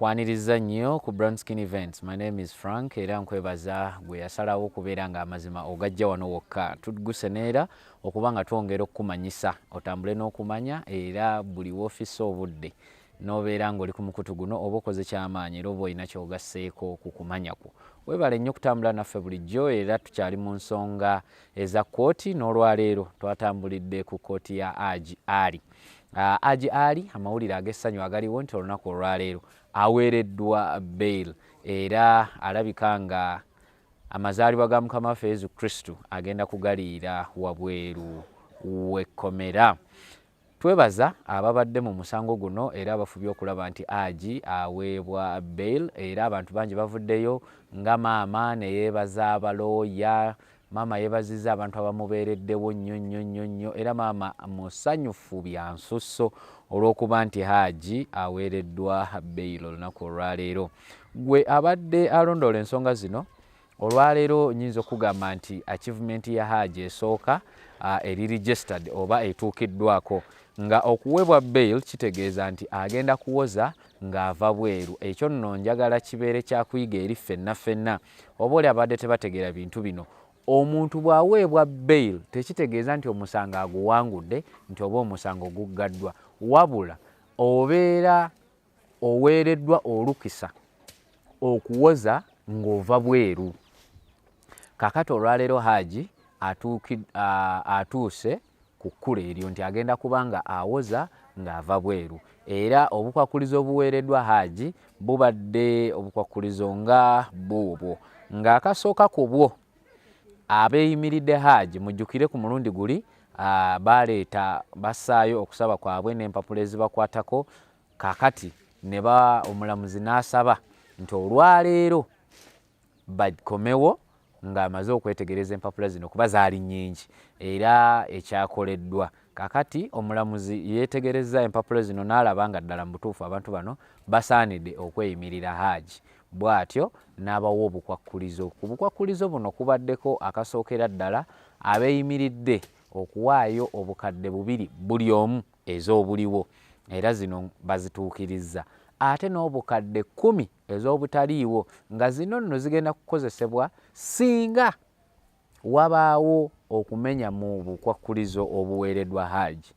Kwaniriza nnyo ku Brown Skin Events. My name is Frank era nkwebaza gwe yasalawo okubeera nga amazima ogajja wano wokka. Tuguseneera okuba nga twongera okukumanyisa otambule n'okumanya era buli woofiisi obudde n'obeera ng'oli ku mukutu guno oba okoze ky'amaanyi era oba olina ky'ogasseeko ku kumanya kwo. Weebale nnyo okutambula naffe bulijjo era tukyali mu nsonga eza kkooti n'olwaleero twatambulidde ku kkooti ya Haji Ali. Haji Ali amawulire ag'essanyu agaliwo nti olunaku olwaleero aweereddwa bail era alabika nga amazaalibwa ga Mukama waffe Yesu Kristo agenda kugaliira wabweru w'ekkomera. Twebaza ababadde mu musango guno era abafubye okulaba nti Haji aweebwa bail era abantu bangi bavuddeyo nga maama ne yeebaza abalooya. Maama yeebazizza abantu abamubeereddewo nnyo era maama musanyufu bya nsusso olw'okuba nti Haji aweereddwa bail olunaku olwaleero. Gwe abadde alondoola ensonga zino olwaleero nnyinza okugamba nti achievement ya Haji esooka eri registered oba etuukiddwako nga okuweebwa bail kitegeeza nti agenda kuwoza ng'ava bweru. Ekyo nno njagala kibeere kyakuyiga eri ffenna oba oli abadde tebategeera bintu bino. Omuntu bw'aweebwa bail tekitegeeza nti omusango aguwangudde nti oba omusango guggaddwa, wabula obeera oweereddwa olukisa okuwoza ng'ova bweru. Kakati olwaleero Haji atuuse ku kkula eryo nti agenda kubanga awoza ng'ava bweru era obukwakulizo obuweereddwa Haji bubadde obukwakulizo nga buubwo ng'akasooka ku bwo abeeyimiridde Haji mujjukire ku mulundi guli baleeta bassaayo okusaba kwabwe n'empapula ezibakwatako. Kakati omulamuzi n'asaba nti olwaleero bakomewo ng'amaze okwetegereza empapula zino kuba zaali nnyingi era ekyakoleddwa. Kakati omulamuzi yeetegereza empapula zino n'alaba nga ddala mu butuufu abantu bano basaanidde okweyimirira Haji. Bw'atyo n'abawa obukwakulizo. Ku bukwakulizo buno kubaddeko akasookera ddala abeeyimiridde okuwaayo obukadde 2 buli omu ez'obuliwo era zino bazituukirizza. Ate n'obukadde 10 ez'obutaliiwo nga zino nno zigenda kukozesebwa singa wabaawo okumenya mu bukwakulizo obuweereddwa Haji.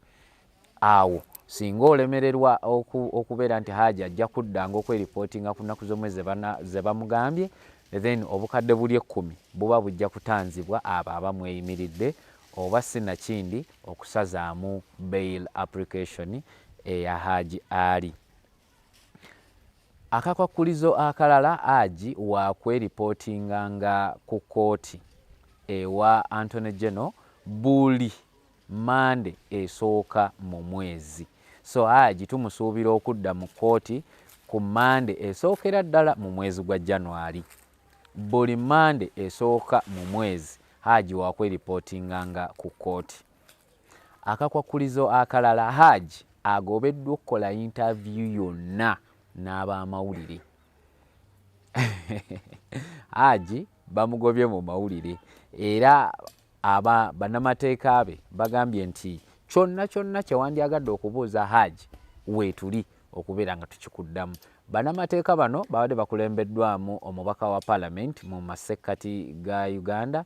Awo singa olemererwa okubeera nti Haji ajja kuddanga okweripootinga ku nnaku z'omwezi ze bamugambye, then obukadde buli 10 buba bujja kutanzibwa abo abamweyimiridde oba sinakindi okusazaamu bail application eya Haji Ali. Akakwakulizo akalala Haji wakweripootinganga ku kkooti ewa Attorney General buli Mande esooka mu mwezi. So Haji tumusuubira okudda mu kkooti ku Mande esookera ddala mu mwezi gwa January. Buli Mande esooka mu mwezi Haji wakweripootinganga ku kkooti. Akakwakulizo akalala Haji agobeddwa okukola interview yonna n'abamawulire. Haji bamugobye mu mawulire era bannamateeka be bagambye nti kyonna kye wandyagadde okubuuza Haji weetuli okubeera nga tukikuddamu. Bannamateeka bano babadde bakulembeddwamu omubaka wa Parliament mu masekkati ga Uganda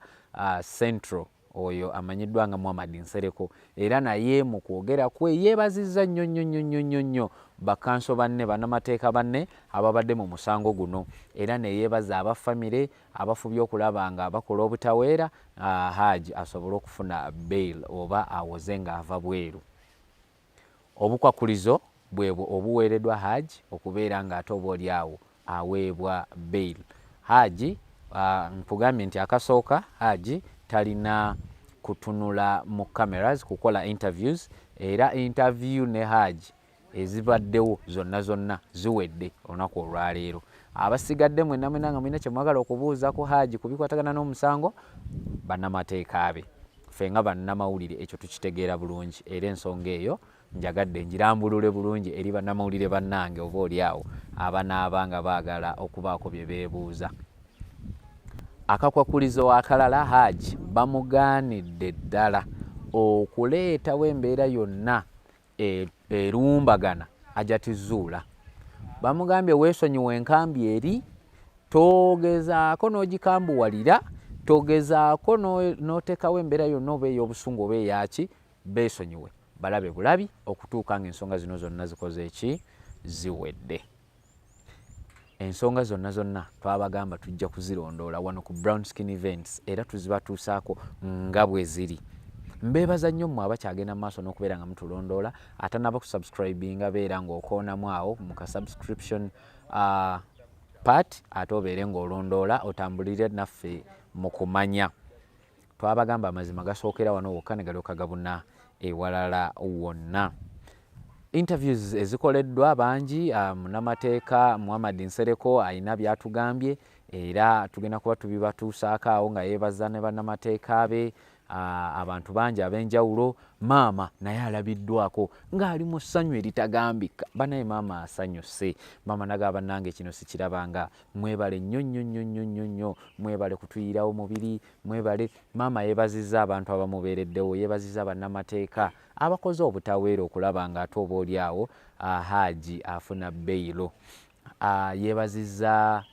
Central oyo amanyiddwa nga Muhammad Nsereko era naye mu kwogera kwe yeebazizza nnyo bakanso banne bannamateeka banne ababadde mu musango guno era ne yeebaza abafamire abafubye okulaba nga bakola obutaweera Haji asobole okufuna bail oba awoze ng'ava bweru. Obukwakulizo bwebwo obuweereddwa Haji okubeera ng'ate oba oli awo aweebwa bail. Haji nkugambye nti akasooka Haji talina kutunula mu cameras kukola interviews era interview ne Haji ezibaddewo zonna ziwedde olunaku olwaleero. Abasigadde mwenna nga mulina kye mwagala okubuuza ku Haji ku bikwatagana n'omusango, bannamateeka be ffe nga bannamawulire ekyo tukitegeera bulungi, era ensonga eyo njagadde njirambulule bulungi eri bannamawulire bannange oba oliawo abanaabanga baagala okubaako bye beebuuza. Akakwakulizo akalala, Haji bamugaanidde ddala okuleetawo embeera yonna erumbagana ajatizuula. Bamugambye weesonyiwe enkambi eri, togezaako n'ogikambuwalira, togezaako n'oteekawo embeera yonna oba ey'obusungu oba eyaki, beesonyiwe balabe bulabi okutuuka ng'ensonga zino zonna zikoze eki, ziwedde. Ensonga zonna twabagamba tujja kuzirondoola wano ku Brown Skin Events era tuzibatuusaako nga bwe ziri. Mbeebaza nnyo mmwe abakyagenda mu maaso n'okubeera nga mutulondoola, ate naba kusubscribinga beera ng'okoonamu awo mu ka subscription part, ate obeere ng'olondoola otambulire naffe mu kumanya. Twabagamba amazima gasookera wano wokka ne galyoka gabuna ewalala wonna. Interviews ezikoleddwa bangi, munnamateeka Muhammad Nsereko ayina byatugambye era tugenda kuba tubibatuusaako awo nga yeebaza ne bannamateeka be. Abantu bangi ab'enjawulo. Maama naye alabiddwako ng'ali mu ssanyu eritagambika. Banaye maama asanyuse. Maama nagamba nange kino sikirabanga. Mwebale nnyo, mwebale kutuyirawo mubiri, mwebale. Maama yeebazizza abantu abamubeereddewo, yeebazizza bannamateeka abakoze obutaweera okulaba nga ate oba oliawo Haji afuna beyiro. Yeebazizza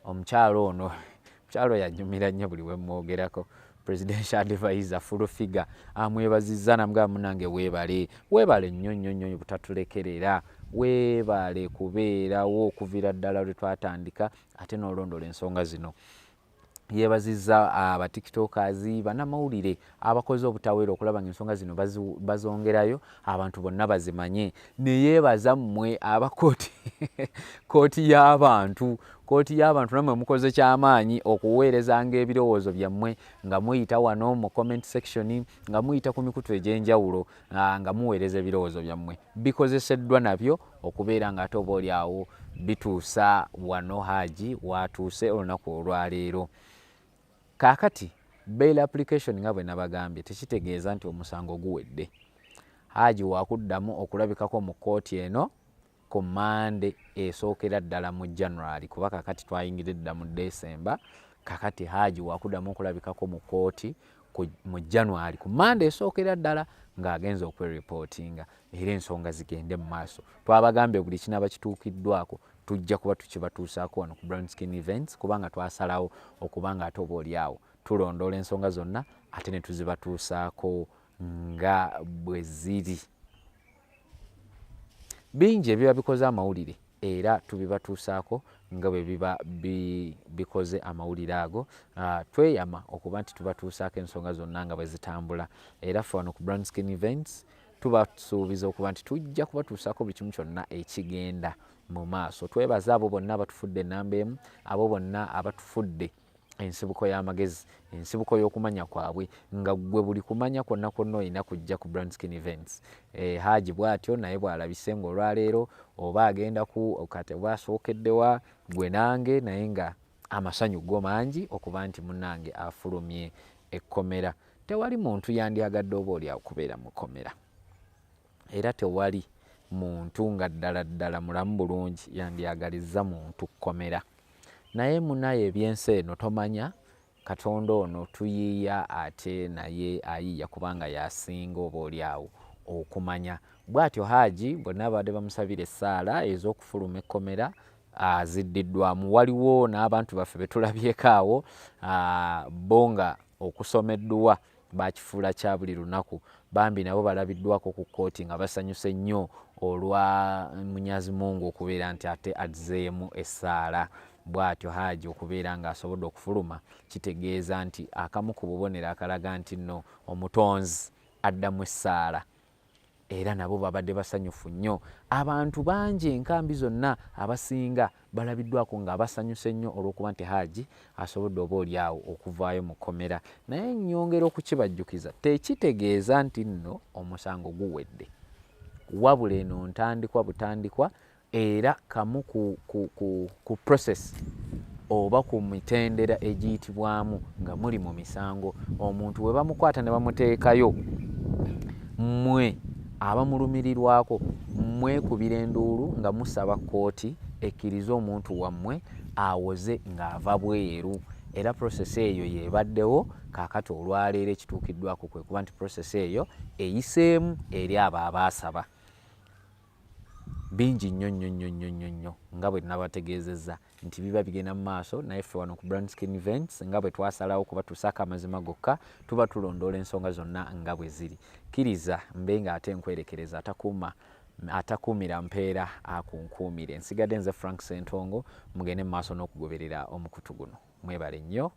omukyalo ono, omukyalo yanyumira nnyo buli we mwogerako, Presidential Advisor full figure, amwebazizza namugamba munange weebale nnyo butatulekerera, weebale kubeerawo okuviira ddala lwe twatandika ate n'olondola ensonga zino. Yeebazizza abatiktokers, bannamawulire abakoze obutaweera okulaba ng'ensonga zino bazongerayo abantu bonna bazimanye. Ne yeebaza mmwe kooti y'abantu nammwe mukoze kyamaanyi okuweerezanga ebirowoozo byammwe nga muyita wano mu comment section, nga muyita ku mikutu egy'enjawulo nga muweereza ebirowoozo byammwe. Bikozeseddwa nabyo okubeera nga ate oba oliawo bituusa wano Haji watuuse olunaku olwaleero. Kaakati bail application nga bwe nabagambye tekitegeeza nti omusango guwedde. Haji wakuddamu okulabikako mu kkooti eno ku Monday esookera ddala mu January, kuba kaakati twayingiridda mu December. Kaakati Haji wakuddamu okulabikako mu kkooti mu January ku Monday esookera ddala ng'agenza okwereportinga era ensonga zigende mu maaso. Twabagambye buli kinaaba kituukiddwako tujja kuba tukibatuusaako wano ku Brown Skin Events, kubanga twasalawo okubanga ate oba oliawo tulondoola ensonga zonna ate ne tuzibatuusaako nga bwe ziri. Bingi ebiba bikoze amawulire era tubibatuusaako nga bwe biba bikoze amawulire ago. Tweyama okuba nti tubatuusaako ensonga zonna nga bwe zitambula, era ffe wano ku Brown Skin Events tubasuubiza okuba nti tujja kubatuusaako buli kimu kyonna ekigenda mu maaso. Twebaza abo bonna abatufudde ennamba emu, abo bonna abatufudde ensibuko y'amagezi, ensibuko y'okumanya kwabwe, nga gwe buli kumanya kwonna olina kujja ku Brown Skin Events. Haji bw'atyo naye bw'alabise ng'olwaleero oba agenda kati oba asookeddewa gwe nange, naye nga amasanyu go mangi okuba nti munnange afulumye ekkomera. Tewali muntu yandyagadde oba oliawo kubeera mu kkomera, era tewali muntu nga ddala mulamu bulungi yandyagalizza muntu kkomera. Naye munaye ebyensi eno tomanya, Katonda ono tuyiiya ate naye ayiiya kubanga yasinga oba oliawo okumanya. Bw'atyo Haji bonna abadde bamusabira essaala ez'okufuluma ekkomera ziddiddwamu. Waliwo n'abantu baffe be tulabyeko awo bo nga okusomeddwa bakifuula kya buli lunaku. Bambi nabo balabiddwako ku kkooti nga basanyuse nnyo olwa Munyazi Mungu okubeera nti ate azzeemu essaala. Bw'atyo Haji okubeera ng'asobodde okufuluma kitegeeza nti akamu ku bubonero akalaga nti nno omutonzi addamu essaala. era nabo babadde basanyufu nnyo. Abantu bangi enkambi zonna abasinga balabiddwako nga abasanyuse nnyo olw'okuba nti Hajji asobodde oba oliawo okuvaayo mu kkomera. Naye nnyongera okukibajjukiza tekitegeeza nti nno omusango guwedde, wabula eno ntandikwa butandikwa era kamu ku process oba ku mitendera egiyitibwamu nga muli mu misango. Omuntu bwe bamukwata ne bamuteekayo, mmwe abamulumirirwako mwekubira enduulu nga musaba kkooti ekkirize omuntu wammwe awoze ng'ava bweru. Era process eyo yebaddewo, kaakati olwaleero ekituukiddwako kwe kuba nti process eyo eyiseemu eri abo abaasaba. Bingi nnyo nga bwe nabategeezezza nti biba bigenda mu maaso, naye ffe wano ku Brown Skin Events nga bwe twasalawo kuba tusaako amazima gokka, tuba tulondoola ensonga zonna nga bwe ziri. Kkiriza mbe nga ate nkwerekereza atakuumira mpeera akunkuumire. Nsigadde nze Frank Ssentongo, mugende mu maaso n'okugoberera omukutu guno. Mwebale nnyo,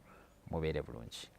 mubeere bulungi.